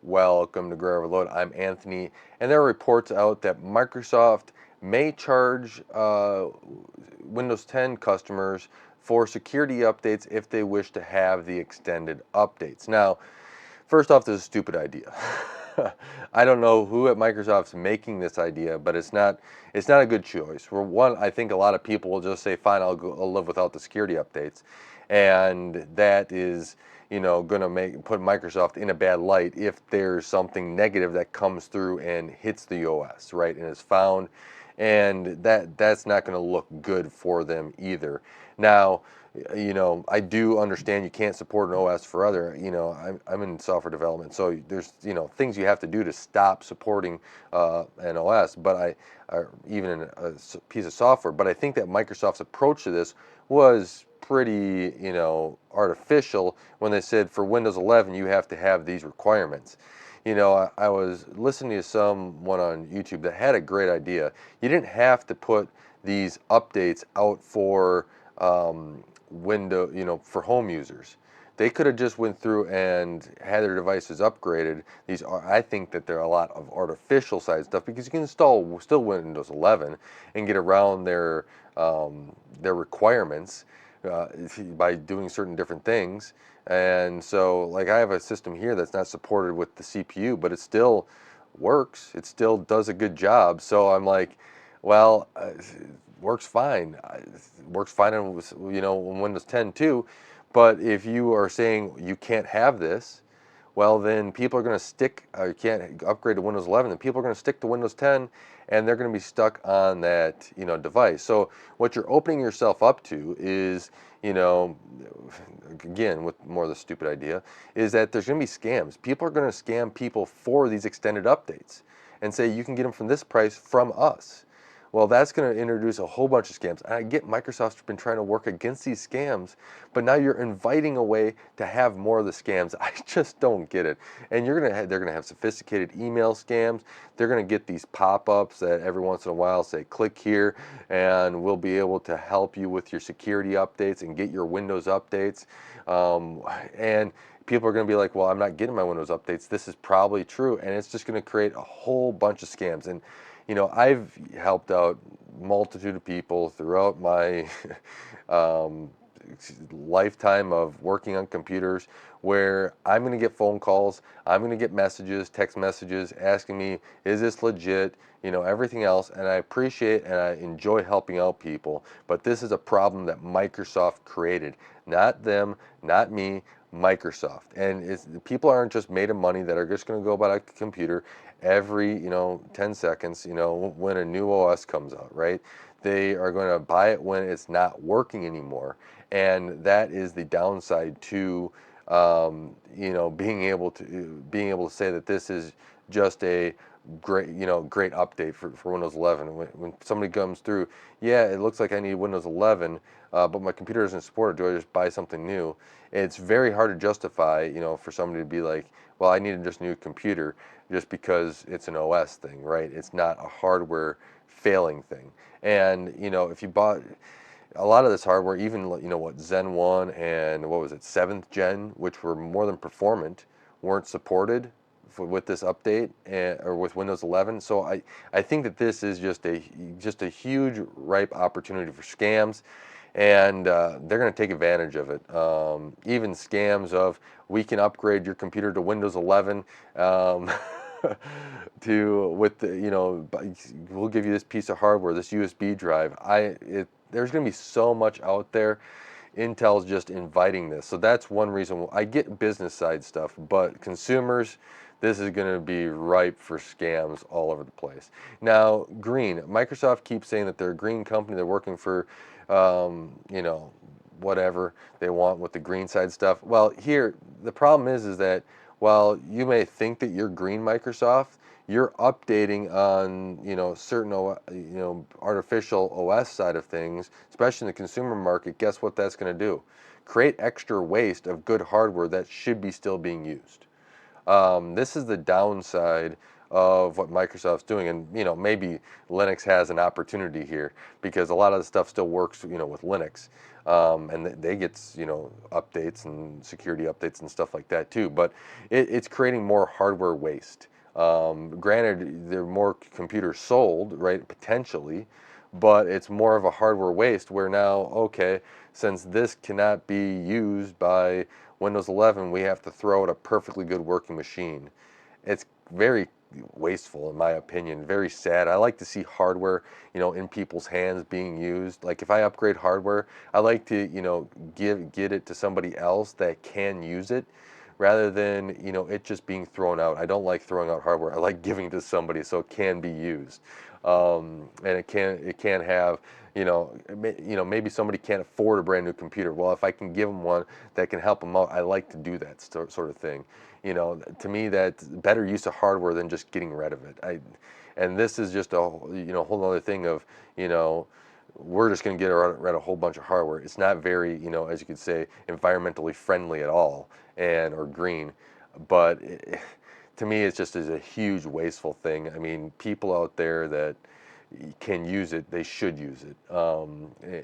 Welcome to Grow Overload. I'm Anthony, and there are reports out that Microsoft may charge Windows 10 customers for security updates if they wish to have the extended updates. Now, first off, this is a stupid idea. I don't know who at Microsoft's making this idea, but it's not a good choice. For one, I think a lot of people will just say, "Fine, I'll live without the security updates," and that is, going to put Microsoft in a bad light if there's something negative that comes through and hits the OS, right, and is found, and that's not going to look good for them either. Now, I do understand you can't support an OS for other, I'm in software development, so there's, things you have to do to stop supporting an OS, or even in a piece of software. But I think that Microsoft's approach to this was pretty, artificial when they said for Windows 11 you have to have these requirements. I was listening to someone on YouTube that had a great idea. You didn't have to put these updates out for for home users. They could have just went through and had their devices upgraded. I think that there are a lot of artificial side stuff because you can install still Windows 11 and get around their requirements by doing certain different things. And so, like, I have a system here that's not supported with the CPU, but it still works. It still does a good job. So I'm like, well, works fine. Works fine on, on Windows 10 too. But if you are saying you can't have this, well, then people are going to stick, you can't upgrade to Windows 11, then people are going to stick to Windows 10, and they're going to be stuck on that, device. So what you're opening yourself up to is, you know, again, with more of the stupid idea, is that there's going to be scams. People are going to scam people for these extended updates and say, you can get them from this price from us. Well, that's going to introduce a whole bunch of scams. I get Microsoft's been trying to work against these scams, but now you're inviting a way to have more of the scams. I just don't get it. And they're gonna have sophisticated email scams. They're gonna get these pop-ups that every once in a while say, "Click here, and we'll be able to help you with your security updates and get your Windows updates." And people are going to be like, well, I'm not getting my Windows updates. This is probably true. And it's just going to create a whole bunch of scams. And, I've helped out multitude of people throughout my um, lifetime of working on computers where I'm going to get phone calls, I'm going to get messages, text messages asking me, is this legit? Everything else. And I appreciate and I enjoy helping out people. But this is a problem that Microsoft created. Not them, not me, Microsoft. And people aren't just made of money that are just going to go buy a computer every 10 seconds when a new OS comes out, right? They are going to buy it when it's not working anymore, and that is the downside to being able to say that this is just a great update for Windows 11. When somebody comes through, yeah, it looks like I need Windows 11, but my computer doesn't support it. Do I just buy something new? It's very hard to justify, for somebody to be like, well, I need just a new computer just because it's an OS thing, right? It's not a hardware failing thing. And if you bought a lot of this hardware, even what Zen 1 and what was it, 7th gen, which were more than performant, weren't supported with this update or with Windows 11. So I think that this is just a huge ripe opportunity for scams, and they're going to take advantage of it. Even scams of, we can upgrade your computer to Windows 11. We'll give you this piece of hardware, this USB drive. There's going to be so much out there. Intel's just inviting this. So that's one reason. I get business side stuff, but consumers, this is going to be ripe for scams all over the place. Now, green. Microsoft keeps saying that they're a green company. They're working for, whatever they want with the green side stuff. Well, here, the problem is that while you may think that you're green Microsoft, you're updating on certain artificial OS side of things, especially in the consumer market. Guess what that's going to do? Create extra waste of good hardware that should be still being used. This is the downside of what Microsoft's doing, and maybe Linux has an opportunity here because a lot of the stuff still works with Linux. and they get updates and security updates and stuff like that too. But it's creating more hardware waste. Granted, there are more computers sold, right? Potentially, but it's more of a hardware waste where now, okay, since this cannot be used by Windows 11, we have to throw out a perfectly good working machine. It's very wasteful in my opinion, very sad. I like to see hardware, in people's hands being used. Like if I upgrade hardware, I like to, get it to somebody else that can use it rather than, it just being thrown out. I don't like throwing out hardware. I like giving it to somebody so it can be used. And it can have, maybe somebody can't afford a brand new computer. Well, if I can give them one that can help them out, I like to do that sort of thing. To me, that's better use of hardware than just getting rid of it. And this is just a whole other thing of, we're just going to get rid of a whole bunch of hardware. It's not very, as you could say, environmentally friendly at all, or green. But to me, it's just is a huge wasteful thing. I mean, people out there that can use it, they should use it.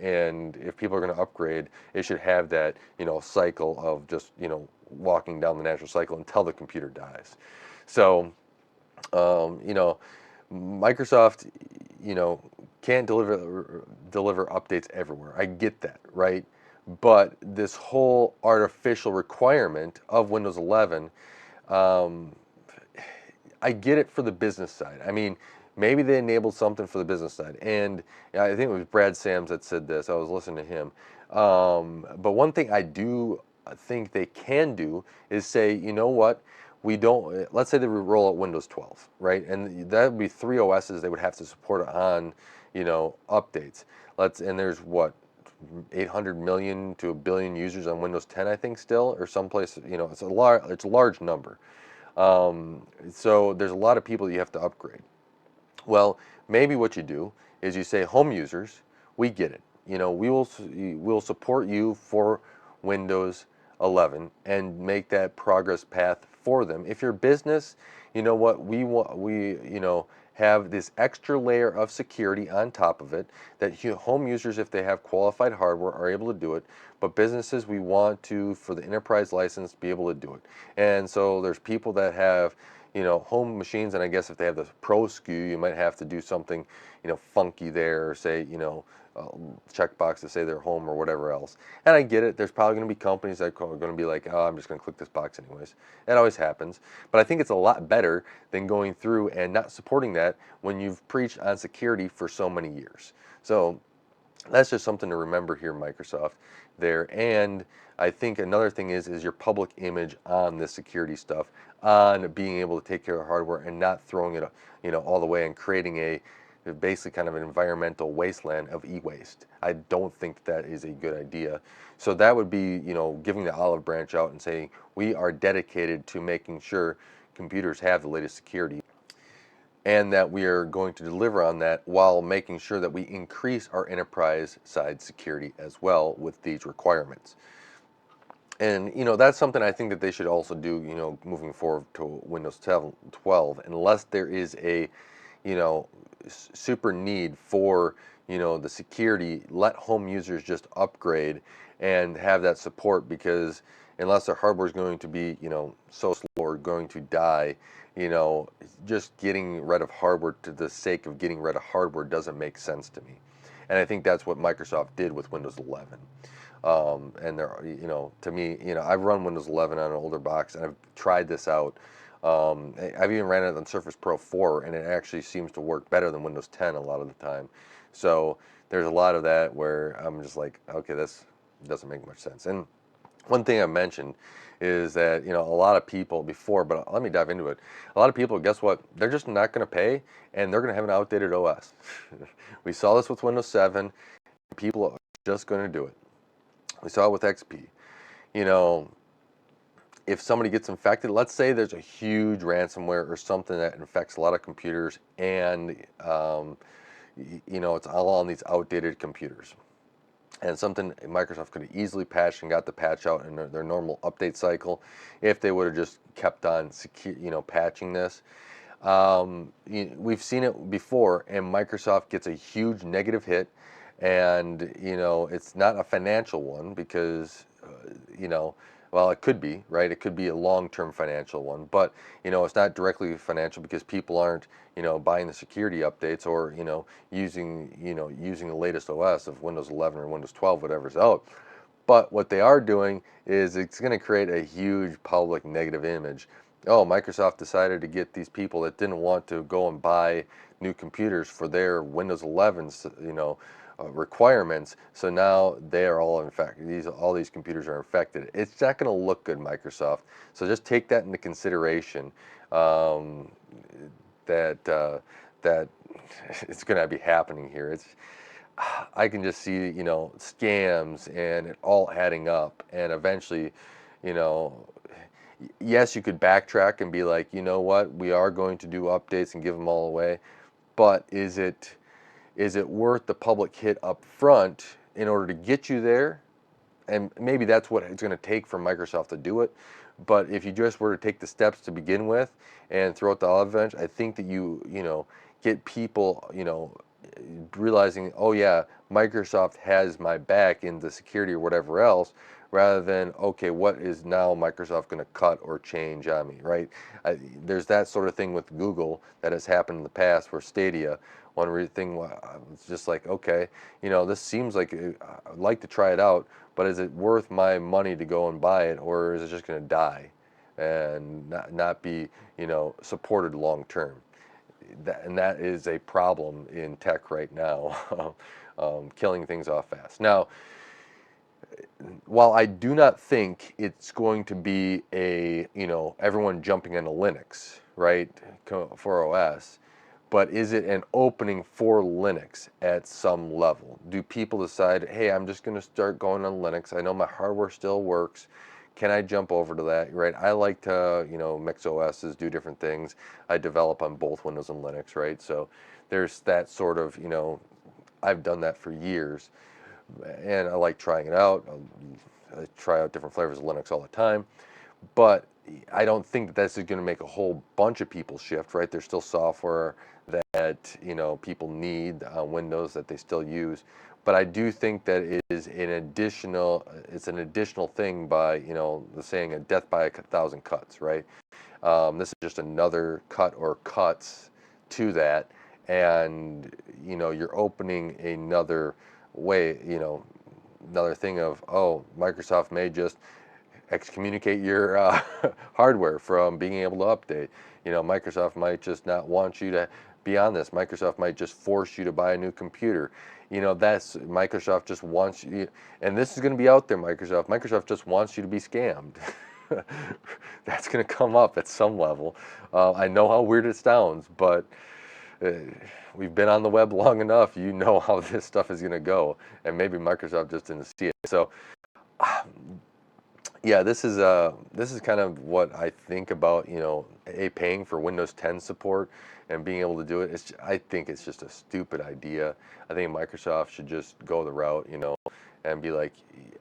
And if people are going to upgrade, it should have that, cycle of just, walking down the natural cycle until the computer dies. So, you know, Microsoft, you know, can't deliver updates everywhere. I get that, right? But this whole artificial requirement of Windows 11, um, I get it for the business side. I mean, maybe they enabled something for the business side. And I think it was Brad Sams that said this. I was listening to him. But one thing I do think they can do is say, you know what? We don't, let's say they roll out Windows 12, right? And that would be 3 OSs they would have to support on, updates. And there's what, 800 million to a billion users on Windows 10, I think still, or someplace, it's a large number. So there's a lot of people that you have to upgrade. Well, maybe what you do is you say, home users, we get it. We'll support you for Windows 11 and make that progress path for them. If you're a business, you know what we have this extra layer of security on top of it that home users, if they have qualified hardware, are able to do it. But businesses, we want to, for the enterprise license, be able to do it. And so there's people that have home machines, and I guess if they have the pro SKU, you might have to do something, funky there, or say, checkbox to say they're home or whatever else. And I get it. There's probably going to be companies that are going to be like, oh, I'm just going to click this box anyways. That always happens. But I think it's a lot better than going through and not supporting that when you've preached on security for so many years. So that's just something to remember here, Microsoft, there. And I think another thing is your public image on this security stuff, on being able to take care of hardware and not throwing it, all the way and creating a basically kind of an environmental wasteland of e-waste. I don't think that is a good idea. So that would be, giving the olive branch out and saying we are dedicated to making sure computers have the latest security, and that we are going to deliver on that while making sure that we increase our enterprise side security as well with these requirements. And that's something I think that they should also do, moving forward to Windows 12, unless there is a, you know, super need for, the security. Let home users just upgrade and have that support, because unless their hardware is going to be, so slow or going to die, you know, just getting rid of hardware to the sake of getting rid of hardware doesn't make sense to me. And I think that's what Microsoft did with Windows 11. And there, to me, I've run Windows 11 on an older box, and I've tried this out. I've even ran it on Surface Pro 4, and it actually seems to work better than Windows 10 a lot of the time. So there's a lot of that where I'm just like, okay, this doesn't make much sense. And one thing I mentioned is that, a lot of people before, but let me dive into it. A lot of people, guess what? They're just not going to pay, and they're going to have an outdated OS. We saw this with Windows 7. People are just going to do it. We saw it with XP. You know, if somebody gets infected, let's say there's a huge ransomware or something that infects a lot of computers, and it's all on these outdated computers, and something Microsoft could have easily patched and got the patch out in their normal update cycle if they would have just kept on patching this. We've seen it before, and Microsoft gets a huge negative hit, And it's not a financial one because you know well, it could be, right? It could be a long-term financial one, but it's not directly financial because people aren't buying the security updates or using the latest OS of Windows 11 or Windows 12, whatever's out. But what they are doing is it's going to create a huge public negative image. Oh, Microsoft decided to get these people that didn't want to go and buy new computers for their Windows 11's, requirements. So now they are all infected. All these computers are infected. It's not going to look good, Microsoft. So just take that into consideration. Um, that that it's going to be happening here. I can just see, scams and it all adding up. And eventually, you know, yes, you could backtrack and be like, you know what, we are going to do updates and give them all away. But is it worth the public hit up front in order to get you there? And maybe that's what it's going to take for Microsoft to do it. But if you just were to take the steps to begin with and throughout the olive branch, I think that get people, realizing, oh yeah, Microsoft has my back in the security or whatever else, rather than, okay, what is now Microsoft going to cut or change on me, right? There's that sort of thing with Google that has happened in the past where Stadia, thing was just like, okay, this seems like I'd like to try it out, but is it worth my money to go and buy it, or is it just going to die and not be, supported long term? And that is a problem in tech right now, killing things off fast. Now, while I do not think it's going to be everyone jumping into Linux, right, for OS, but is it an opening for Linux at some level? Do people decide, hey, I'm just going to start going on Linux. I know my hardware still works. Can I jump over to that, right? I like to, mix OSs, do different things. I develop on both Windows and Linux, right? So there's that sort of, I've done that for years, and I like trying it out. I try out different flavors of Linux all the time, but I don't think that that's going to make a whole bunch of people shift, right? There's still software that people need on Windows that they still use, but I do think that it's an additional thing by the saying, a death by 1,000 cuts, right? This is just another cut or cuts to that, and you're opening another way, another thing of, oh, Microsoft may just excommunicate your hardware from being able to update. Microsoft might just not want you to be on this. Microsoft might just force you to buy a new computer. That's Microsoft just wants you, and this is going to be out there. Microsoft just wants you to be scammed. That's going to come up at some level. I know how weird it sounds, but uh, we've been on the web long enough. You know how this stuff is going to go, and maybe Microsoft just didn't see it. So yeah, this is kind of what I think about, paying for Windows 10 support and being able to do it. I think it's just a stupid idea. I think Microsoft should just go the route, and be like,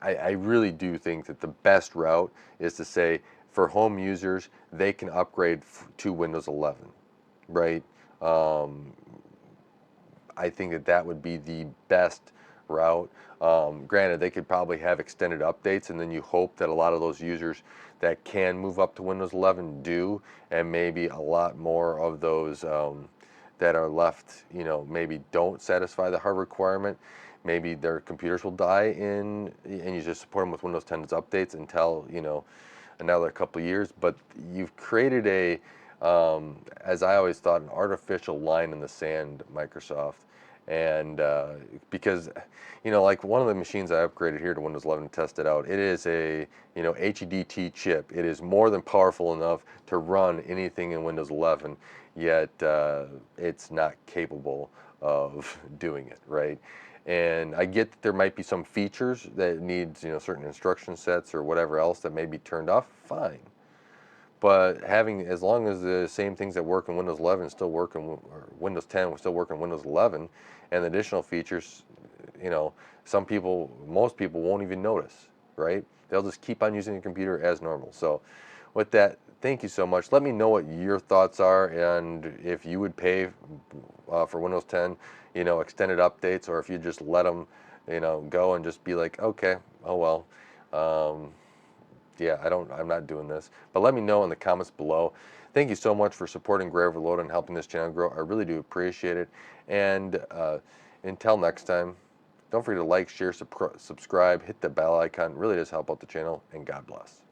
I really do think that the best route is to say, for home users, they can upgrade to Windows 11, right? Um, I think that would be the best route. Granted, they could probably have extended updates, and then you hope that a lot of those users that can move up to Windows 11 do, and maybe a lot more of those that are left, maybe don't satisfy the hard requirement. Maybe their computers will die and you just support them with Windows 10's updates until, another couple of years. But you've created as I always thought, an artificial line in the sand, Microsoft. And because, like one of the machines I upgraded here to Windows 11 to test it out, it is a, HEDT chip. It is more than powerful enough to run anything in Windows 11, yet it's not capable of doing it, right? And I get that there might be some features that needs, certain instruction sets or whatever else that may be turned off, fine. But as long as the same things that work in Windows 11 still work or Windows 10 will still work in Windows 11, and the additional features, most people won't even notice, right? They'll just keep on using the computer as normal. So with that, thank you so much. Let me know what your thoughts are, and if you would pay for Windows 10, extended updates, or if you just let them, go and just be like, okay, oh well. Um, yeah, I'm not doing this. But let me know in the comments below. Thank you so much for supporting Gray Overload and helping this channel grow. I really do appreciate it. And until next time, don't forget to like, share, subscribe, hit the bell icon. It really does help out the channel. And God bless.